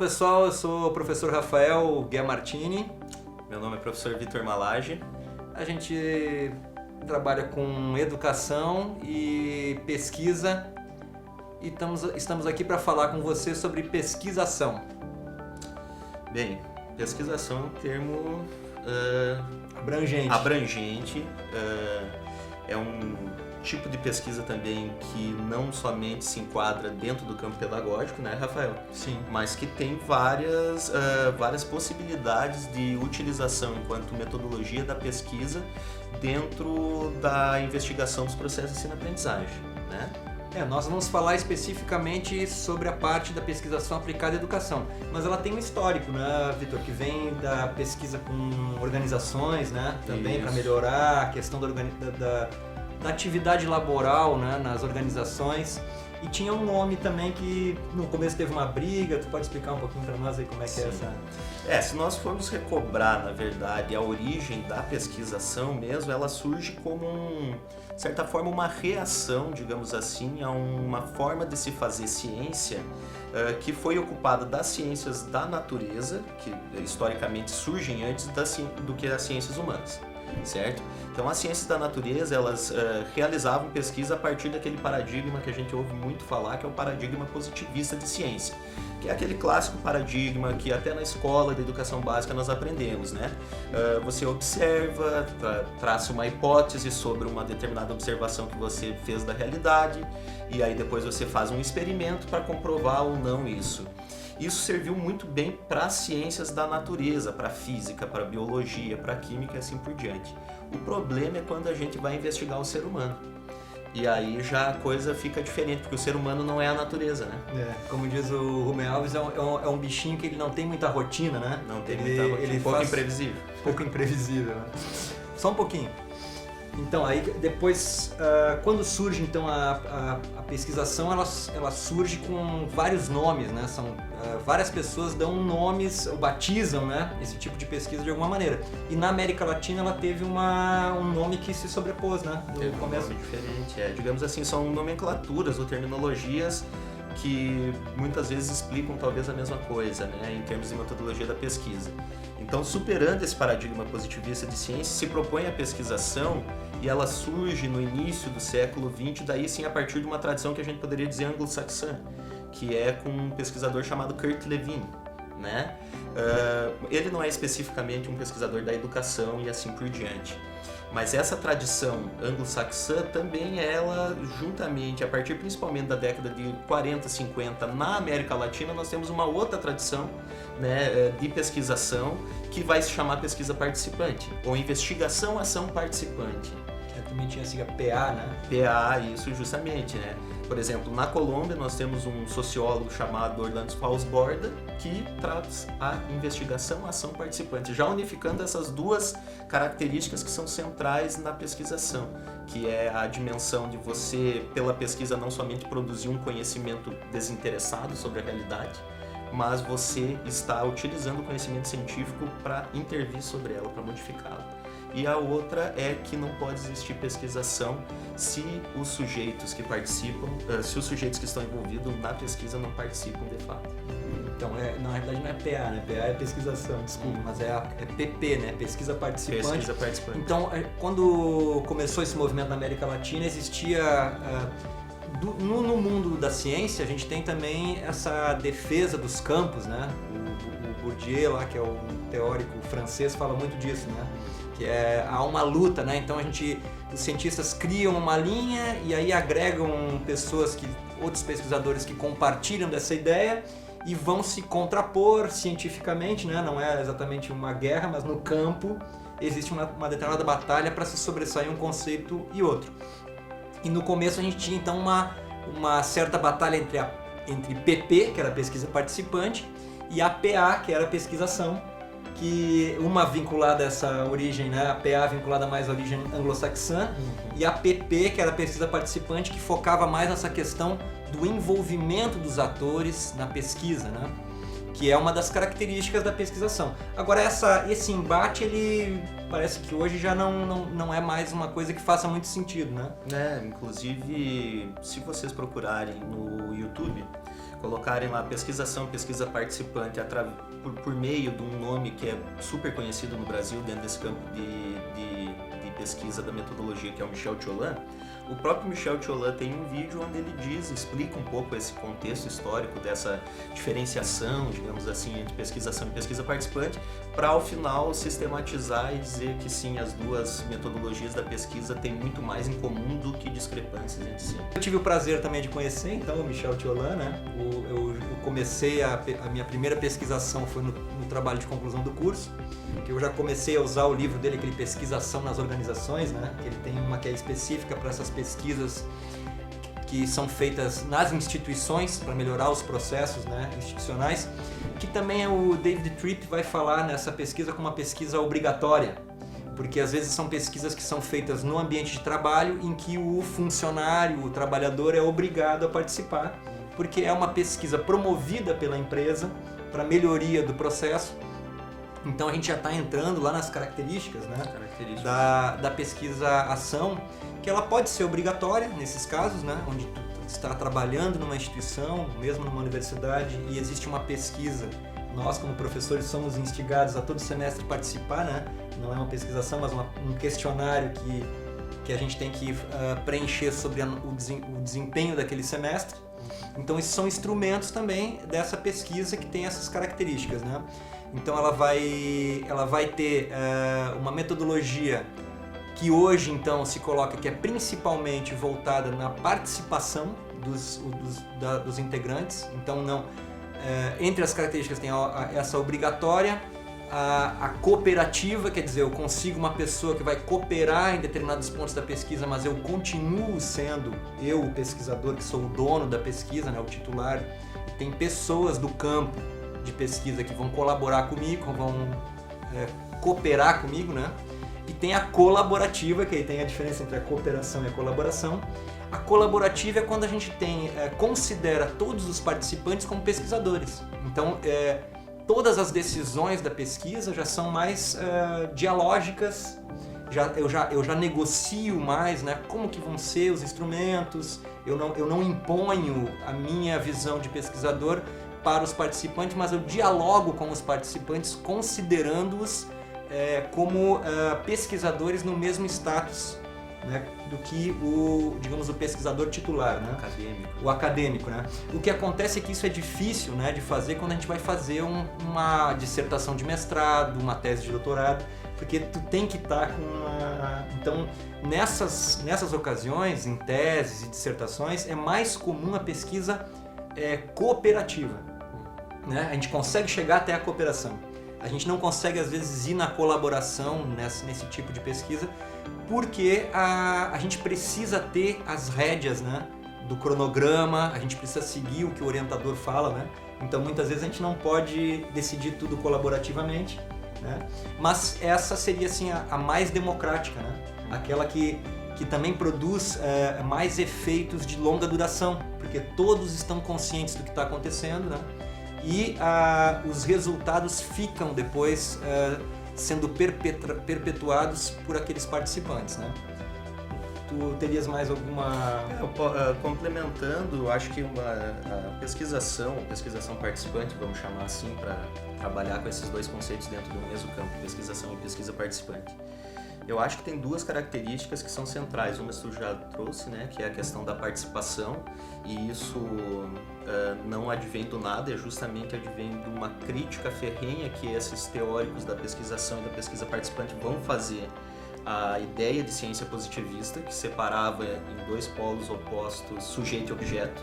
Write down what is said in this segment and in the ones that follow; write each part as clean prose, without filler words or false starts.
pessoal, eu sou o professor Rafael Guiamartini. Meu nome é professor Vitor Malage. A gente trabalha com educação e pesquisa e estamos aqui para falar com você sobre pesquisação. Bem, pesquisação é um termo abrangente. É um tipo de pesquisa também que não somente se enquadra dentro do campo pedagógico, né, Rafael? Sim. Mas que tem várias possibilidades de utilização enquanto metodologia da pesquisa dentro da investigação dos processos de ensino-aprendizagem, né? Nós vamos falar especificamente sobre a parte da pesquisação aplicada à educação, mas ela tem um histórico, né, Vitor, que vem da pesquisa com organizações, né, também para melhorar a questão da atividade laboral, né, nas organizações. E tinha um nome também que no começo teve uma briga. Tu pode explicar um pouquinho para nós aí como é que Sim. é essa? Se nós formos recobrar, na verdade, a origem da pesquisação mesmo, ela surge como, de certa forma, uma reação, digamos assim, a uma forma de se fazer ciência que foi ocupada das ciências da natureza, que historicamente surgem antes do que as ciências humanas. Certo? Então as ciências da natureza, elas realizavam pesquisa a partir daquele paradigma que a gente ouve muito falar, que é o paradigma positivista de ciência, que é aquele clássico paradigma que até na escola de educação básica nós aprendemos, né? Você observa, traça uma hipótese sobre uma determinada observação que você fez da realidade, e aí depois você faz um experimento para comprovar ou não isso. Isso serviu muito bem para as ciências da natureza, para a física, para a biologia, para a química e assim por diante. O problema é quando a gente vai investigar o ser humano. E aí já a coisa fica diferente, porque o ser humano não é a natureza, né? Como diz o Rubem Alves, é um bichinho que ele não tem muita rotina, né? Não tem muita rotina, pouco imprevisível, né? Só um pouquinho. Então, aí depois, quando surge então a pesquisação, ela surge com vários nomes, né? Várias pessoas dão nomes, ou batizam, né, esse tipo de pesquisa de alguma maneira. E na América Latina ela teve um nome que se sobrepôs, né? Teve um nome diferente, digamos assim, são nomenclaturas ou terminologias que muitas vezes explicam talvez a mesma coisa, né, em termos de metodologia da pesquisa. Então, superando esse paradigma positivista de ciência, se propõe a pesquisação e ela surge no início do século XX, daí sim a partir de uma tradição que a gente poderia dizer anglo-saxã, que é com um pesquisador chamado Kurt Lewin, né? Ele não é especificamente um pesquisador da educação e assim por diante. Mas essa tradição anglo-saxã também ela, juntamente, a partir principalmente da década de 40, 50, na América Latina, nós temos uma outra tradição, né, de pesquisação que vai se chamar pesquisa participante, ou investigação-ação participante. Também tinha a sigla PA, né? PA, isso justamente, né? Por exemplo, na Colômbia nós temos um sociólogo chamado Orlando Fausto Borda que traz a investigação-ação participante, já unificando essas duas características que são centrais na pesquisação, que é a dimensão de você, pela pesquisa, não somente produzir um conhecimento desinteressado sobre a realidade, mas você está utilizando o conhecimento científico para intervir sobre ela, para modificá-la. E a outra é que não pode existir pesquisação se os sujeitos que participam, se os sujeitos que estão envolvidos na pesquisa não participam de fato. Então, na realidade não é PA, né? PA é pesquisação, desculpa, mas é PP, né? Pesquisa participante. Pesquisa participante. Então, quando começou esse movimento na América Latina, existia... No mundo da ciência, a gente tem também essa defesa dos campos, né? O Bourdieu, lá, que é um teórico francês, fala muito disso, né? Que há uma luta, né? Então os cientistas criam uma linha e aí agregam outros pesquisadores que compartilham dessa ideia e vão se contrapor cientificamente, né? Não é exatamente uma guerra, mas no campo existe uma determinada batalha para se sobressair um conceito e outro. E no começo a gente tinha então uma certa batalha entre PP, que era a pesquisa participante, e a PA, que era a pesquisação, que uma vinculada a essa origem, né, a PA vinculada mais à origem anglo-saxã, e a PP, que era a pesquisa participante, que focava mais nessa questão do envolvimento dos atores na pesquisa, né, que é uma das características da pesquisação. Agora, esse embate, ele parece que hoje já não é mais uma coisa que faça muito sentido, né? Inclusive, se vocês procurarem no YouTube, colocarem lá pesquisação, pesquisa participante por meio de um nome que é super conhecido no Brasil dentro desse campo de pesquisa da metodologia, que é o Michel Tiolan. O próprio Michel Tiolan tem um vídeo onde ele explica um pouco esse contexto histórico dessa diferenciação, digamos assim, entre pesquisação e pesquisa participante, para ao final sistematizar e dizer que sim, as duas metodologias da pesquisa têm muito mais em comum do que discrepâncias entre si. Eu tive o prazer também de conhecer então o Michel Tiolan, né? Eu comecei a minha primeira pesquisação foi no trabalho de conclusão do curso, que eu já comecei a usar o livro dele, aquele Pesquisação nas Organizações, né? Ele tem uma que é específica para essas pesquisas que são feitas nas instituições para melhorar os processos, né, institucionais, que também o David Tripp vai falar nessa pesquisa como uma pesquisa obrigatória, porque às vezes são pesquisas que são feitas no ambiente de trabalho em que o funcionário, o trabalhador é obrigado a participar, porque é uma pesquisa promovida pela empresa para melhoria do processo. Então a gente já está entrando lá nas características, né, da pesquisa-ação, que ela pode ser obrigatória nesses casos, né, onde tu está trabalhando numa instituição, mesmo numa universidade, e existe uma pesquisa. Nós, como professores, somos instigados a todo semestre participar, né? Não é uma pesquisação, mas um questionário que a gente tem que preencher sobre o desempenho daquele semestre. Então, esses são instrumentos também dessa pesquisa que tem essas características, né? Então, ela vai ter uma metodologia que hoje, então, se coloca que é principalmente voltada na participação dos integrantes. Então, entre as características tem essa obrigatória, a cooperativa, quer dizer, eu consigo uma pessoa que vai cooperar em determinados pontos da pesquisa, mas eu continuo sendo eu, o pesquisador, que sou o dono da pesquisa, né, o titular. E tem pessoas do campo de pesquisa que vão colaborar comigo, vão cooperar comigo, né? E tem a colaborativa, que aí tem a diferença entre a cooperação e a colaboração. A colaborativa é quando a gente considera todos os participantes como pesquisadores. Então, todas as decisões da pesquisa já são mais dialógicas, eu já negocio mais, né, como que vão ser os instrumentos, eu não imponho a minha visão de pesquisador para os participantes, mas eu dialogo com os participantes considerando-os como pesquisadores no mesmo status, né, do que o pesquisador titular, né? O acadêmico, né? O que acontece é que isso é difícil, né, de fazer quando a gente vai fazer uma dissertação de mestrado, uma tese de doutorado, porque tu tem que estar com Então, nessas ocasiões, em teses e dissertações, é mais comum a pesquisa cooperativa, né? A gente consegue chegar até a cooperação. A gente não consegue, às vezes, ir na colaboração nesse tipo de pesquisa, porque a gente precisa ter as rédeas, né, do cronograma, a gente precisa seguir o que o orientador fala, né? Então, muitas vezes, a gente não pode decidir tudo colaborativamente, né? Mas essa seria, assim, a mais democrática, né? Aquela que também produz mais efeitos de longa duração, porque todos estão conscientes do que está acontecendo, né? E os resultados ficam depois sendo perpetuados por aqueles participantes, né? Tu terias mais alguma... Complementando, acho que a pesquisação participante, vamos chamar assim, para trabalhar com esses dois conceitos dentro do mesmo campo, pesquisação e pesquisa participante. Eu acho que tem duas características que são centrais. Uma tu já trouxe, né, que é a questão da participação, e isso não advém do nada, justamente advém de uma crítica ferrenha que esses teóricos da pesquisação e da pesquisa participante vão fazer a ideia de ciência positivista, que separava em dois polos opostos sujeito e objeto.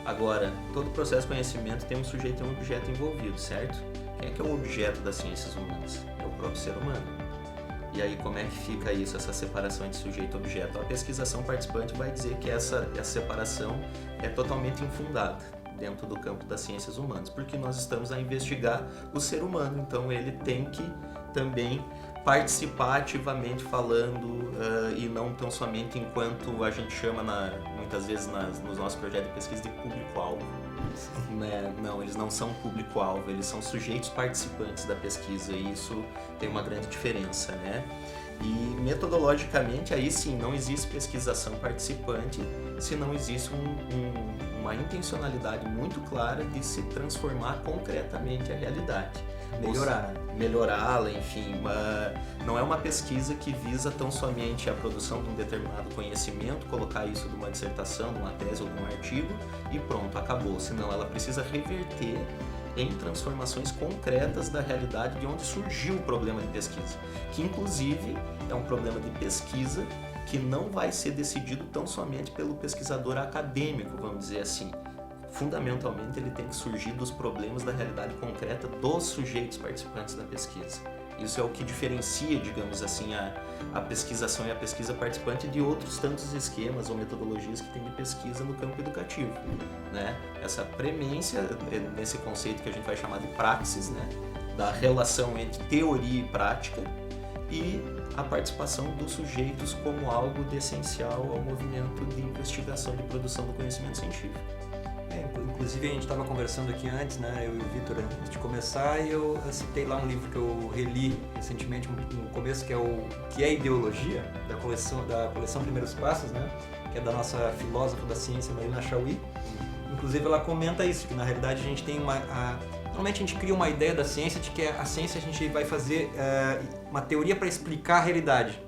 Agora, todo processo de conhecimento tem um sujeito e um objeto envolvido, certo? Quem é que é o objeto das ciências humanas? É o próprio ser humano. E aí, como é que fica isso, essa separação entre sujeito e objeto? A pesquisação participante vai dizer que essa separação é totalmente infundada dentro do campo das ciências humanas, porque nós estamos a investigar o ser humano, então ele tem que também participar ativamente falando e não tão somente enquanto a gente chama muitas vezes nos nossos projetos de pesquisa de público-alvo. Não, eles não são público-alvo, eles são sujeitos participantes da pesquisa, e isso tem uma grande diferença, né? E metodologicamente, aí sim, não existe pesquisação participante se não existe uma intencionalidade muito clara de se transformar concretamente a realidade. Melhorá-la, enfim. Não é uma pesquisa que visa tão somente a produção de um determinado conhecimento, colocar isso numa dissertação, numa tese ou num artigo e pronto, acabou. Senão ela precisa reverter em transformações concretas da realidade de onde surgiu o problema de pesquisa, que inclusive é um problema de pesquisa que não vai ser decidido tão somente pelo pesquisador acadêmico, vamos dizer assim. Fundamentalmente, ele tem que surgir dos problemas da realidade concreta dos sujeitos participantes da pesquisa. Isso é o que diferencia, digamos assim, a pesquisação e a pesquisa participante de outros tantos esquemas ou metodologias que tem de pesquisa no campo educativo, né? Essa premência, nesse conceito que a gente vai chamar de praxis, né? Da relação entre teoria e prática, e a participação dos sujeitos como algo de essencial ao movimento de investigação, de produção do conhecimento científico. Inclusive a gente estava conversando aqui antes, né, eu e o Vitor, antes de começar, e eu citei lá um livro que eu reli recentemente no começo, que é Ideologia, da coleção Primeiros Passos, né, que é da nossa filósofa da ciência, Marina Chauí. Inclusive ela comenta isso, que na realidade a gente tem normalmente a gente cria uma ideia da ciência de que a ciência a gente vai fazer uma teoria para explicar a realidade.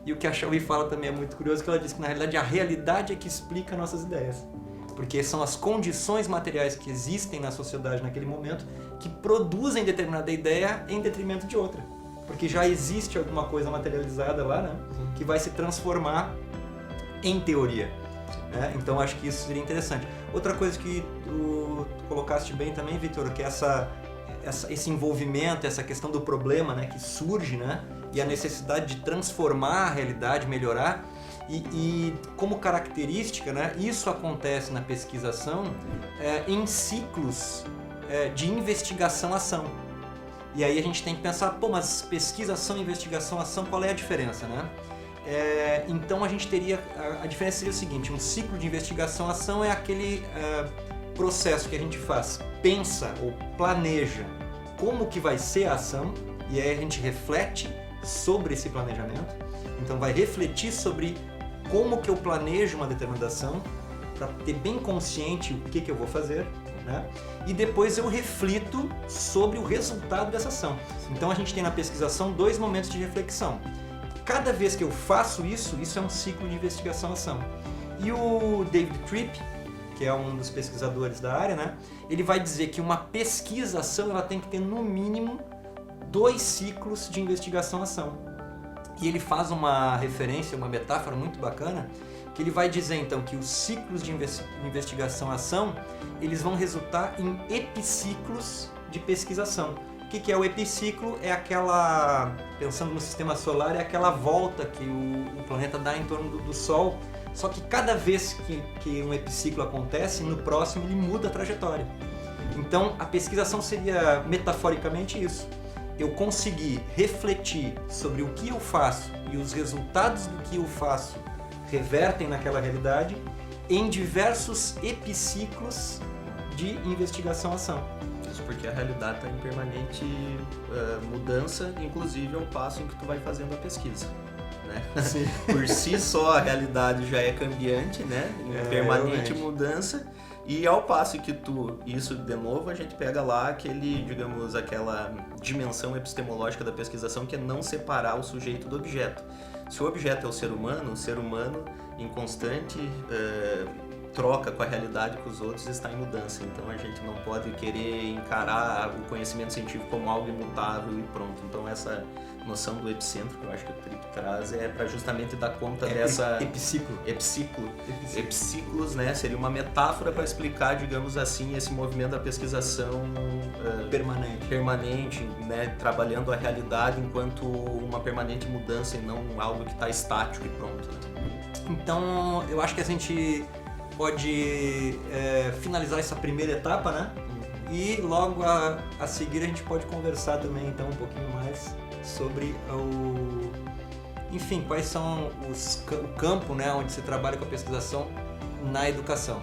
E o que a Chauí fala também é muito curioso, que ela diz que na realidade a realidade é que explica nossas ideias. Porque são as condições materiais que existem na sociedade naquele momento que produzem determinada ideia em detrimento de outra. Porque já existe alguma coisa materializada lá, né, que vai se transformar em teoria. Né? Então acho que isso seria interessante. Outra coisa que tu colocaste bem também, Vitor, que é esse envolvimento, essa questão do problema, né, que surge, né, e a necessidade de transformar a realidade, melhorar. E como característica, né, isso acontece na pesquisação em ciclos de investigação-ação. E aí a gente tem que pensar, mas pesquisação, investigação, ação, qual é a diferença, né? Então a gente teria, a diferença seria o seguinte, um ciclo de investigação-ação é aquele processo que a gente pensa ou planeja como que vai ser a ação, e aí a gente reflete sobre esse planejamento. Então vai refletir sobre como que eu planejo uma determinada ação, para ter bem consciente o que eu vou fazer, né? E depois eu reflito sobre o resultado dessa ação. Então a gente tem na pesquisação 2 momentos de reflexão. Cada vez que eu faço isso é um ciclo de investigação-ação. E o David Tripp, que é um dos pesquisadores da área, né? Ele vai dizer que uma pesquisa-ação ela tem que ter no mínimo 2 ciclos de investigação-ação. E ele faz uma referência, uma metáfora muito bacana, que ele vai dizer então que os ciclos de investigação-ação, eles vão resultar em epiciclos de pesquisação. O que é o epiciclo? É aquela, pensando no sistema solar, é aquela volta que o planeta dá em torno do Sol, só que cada vez que um epiciclo acontece, no próximo ele muda a trajetória. Então a pesquisação seria metaforicamente isso. Eu conseguir refletir sobre o que eu faço e os resultados do que eu faço revertem naquela realidade em diversos epiciclos de investigação-ação. Isso porque a realidade está em permanente mudança, inclusive é um passo em que tu vai fazendo a pesquisa. Né? Por si só a realidade já é cambiante, né? Em permanente mudança. E ao passo que isso de novo a gente pega lá aquela dimensão epistemológica da pesquisação, que é não separar o sujeito do objeto. Se o objeto é o ser humano em constante troca com a realidade com os outros está em mudança. Então a gente não pode querer encarar o conhecimento científico como algo imutável e pronto. Então essa noção do epicentro que eu acho que o Tripp traz é para justamente dar conta dessa... Epiciclos, né? Seria uma metáfora para explicar, digamos assim, esse movimento da pesquisação permanente, né? Trabalhando a realidade enquanto uma permanente mudança e não algo que está estático e pronto. Né? Então eu acho que a gente pode finalizar essa primeira etapa, né? E logo a seguir a gente pode conversar também então um pouquinho mais sobre enfim, quais são o campo, né, onde se trabalha com a pesquisação na educação.